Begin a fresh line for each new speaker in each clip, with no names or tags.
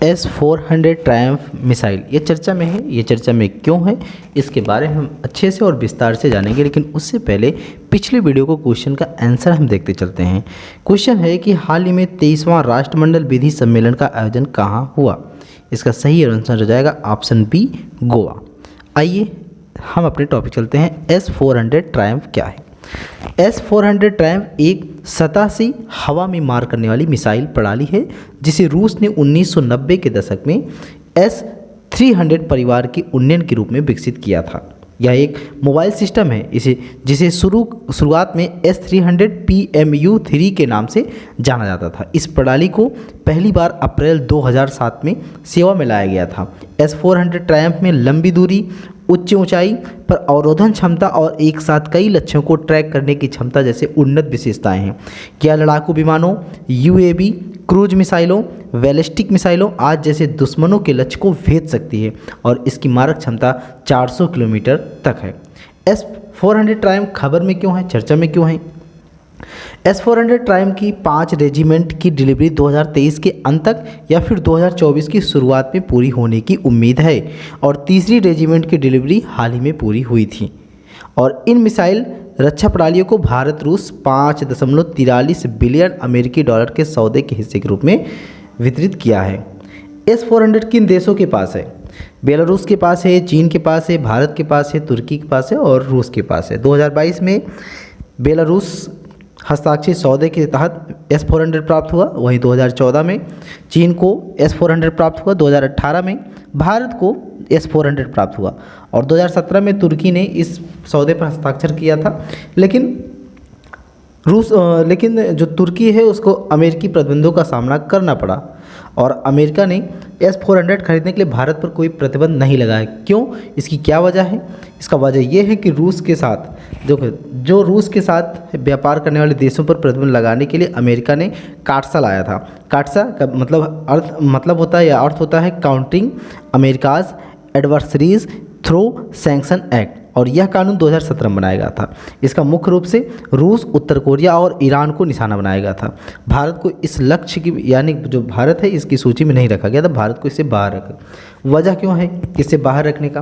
S-400 Triumph missile ये चर्चा में है। ये चर्चा में क्यों है इसके बारे में हम अच्छे से और विस्तार से जानेंगे, लेकिन उससे पहले पिछले वीडियो को क्वेश्चन का आंसर हम देखते चलते हैं। क्वेश्चन है कि हाल ही में 23वां राष्ट्रमंडल विधि सम्मेलन का आयोजन कहाँ हुआ। इसका सही आंसर हो जाएगा ऑप्शन बी, गोवा। आइए हम अपने टॉपिक चलते हैं। S-400 ट्रायम्फ क्या है। S-400 ट्रायम्फ एक सतह से हवा में मार करने वाली मिसाइल प्रणाली है जिसे रूस ने 1990 के दशक में S-300 परिवार के उन्नयन के रूप में विकसित किया था। यह एक मोबाइल सिस्टम है जिसे शुरुआत में S-300 PMU-3 के नाम से जाना जाता था। इस प्रणाली को पहली बार अप्रैल 2007 में सेवा में लाया गया था। S-400 ट्रायम्फ में लंबी दूरी, उच्च ऊंचाई पर अवरोधन क्षमता और एक साथ कई लक्ष्यों को ट्रैक करने की क्षमता जैसे उन्नत विशेषताएं हैं। यह लड़ाकू विमानों, UAV, क्रूज मिसाइलों, बैलिस्टिक मिसाइलों आज जैसे दुश्मनों के लक्ष्य को भेद सकती है और इसकी मारक क्षमता 400 किलोमीटर तक है। S-400 ट्रायम्फ खबर में क्यों है, चर्चा में क्यों है। S-400 ट्रायम्फ की 5 रेजिमेंट की डिलीवरी 2023 के अंत तक या फिर 2024 की शुरुआत में पूरी होने की उम्मीद है और तीसरी रेजिमेंट की डिलीवरी हाल ही में पूरी हुई थी। और इन मिसाइल रक्षा प्रणालियों को भारत रूस 5.43 बिलियन अमेरिकी डॉलर के सौदे के हिस्से के रूप में वितरित किया है। S-400 किन देशों के पास है। बेलारूस के पास है, चीन के पास है, भारत के पास है, तुर्की के पास है और रूस के पास है। 2022 में बेलारूस हस्ताक्षरित सौदे के तहत S-400 प्राप्त हुआ। वहीं 2014 में चीन को S-400 प्राप्त हुआ। 2018 में भारत को S-400 प्राप्त हुआ और 2017 में तुर्की ने इस सौदे पर हस्ताक्षर किया था। लेकिन जो तुर्की है उसको अमेरिकी प्रतिबंधों का सामना करना पड़ा और अमेरिका ने S-400 खरीदने के लिए भारत पर कोई प्रतिबंध नहीं लगाया। क्यों, इसकी क्या वजह है। इसका वजह यह है कि रूस के साथ जो रूस के साथ व्यापार करने वाले देशों पर प्रतिबंध लगाने के लिए अमेरिका ने काटसा लाया था। काटसा का अर्थ होता है countering America's adversaries through sanction act और यह कानून 2017 में बनाया गया था। इसका मुख्य रूप से रूस, उत्तर कोरिया और ईरान को निशाना बनाया गया था। भारत को इस लक्ष्य की यानी जो भारत है इसकी सूची में नहीं रखा गया था। भारत को इससे बाहर रखा। वजह क्यों है इससे बाहर रखने का,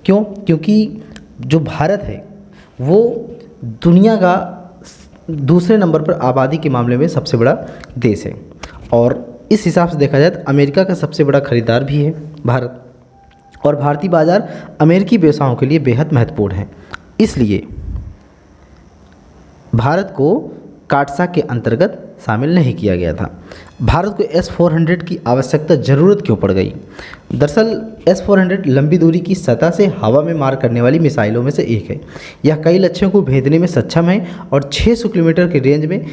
क्योंकि जो भारत है वो दुनिया का दूसरे नंबर पर आबादी के मामले में सबसे बड़ा देश है और इस हिसाब से देखा जाए तो अमेरिका का सबसे बड़ा खरीदार भी है भारत और भारतीय बाजार अमेरिकी व्यवसायों के लिए बेहद महत्वपूर्ण है। इसलिए भारत को काटसा के अंतर्गत शामिल नहीं किया गया था। भारत को S-400 की आवश्यकता ज़रूरत क्यों पड़ गई। दरअसल S-400 लंबी दूरी की सतह से हवा में मार करने वाली मिसाइलों में से एक है। यह कई लक्ष्यों को भेदने में सक्षम है और 600 किलोमीटर के रेंज में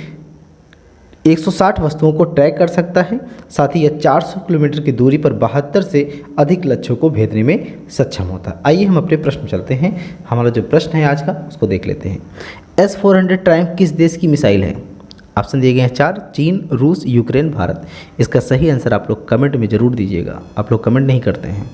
160 वस्तुओं को ट्रैक कर सकता है। साथ ही यह 400 किलोमीटर की दूरी पर 72 से अधिक लक्ष्यों को भेदने में सक्षम होता है। आइए हम अपने प्रश्न चलते हैं। हमारा जो प्रश्न है आज का उसको देख लेते हैं। S-400 ट्रायम्फ किस देश की मिसाइल है। ऑप्शन दिए गए हैं 4, चीन, रूस, यूक्रेन, भारत। इसका सही आंसर आप लोग कमेंट में ज़रूर दीजिएगा। आप लोग कमेंट नहीं करते हैं।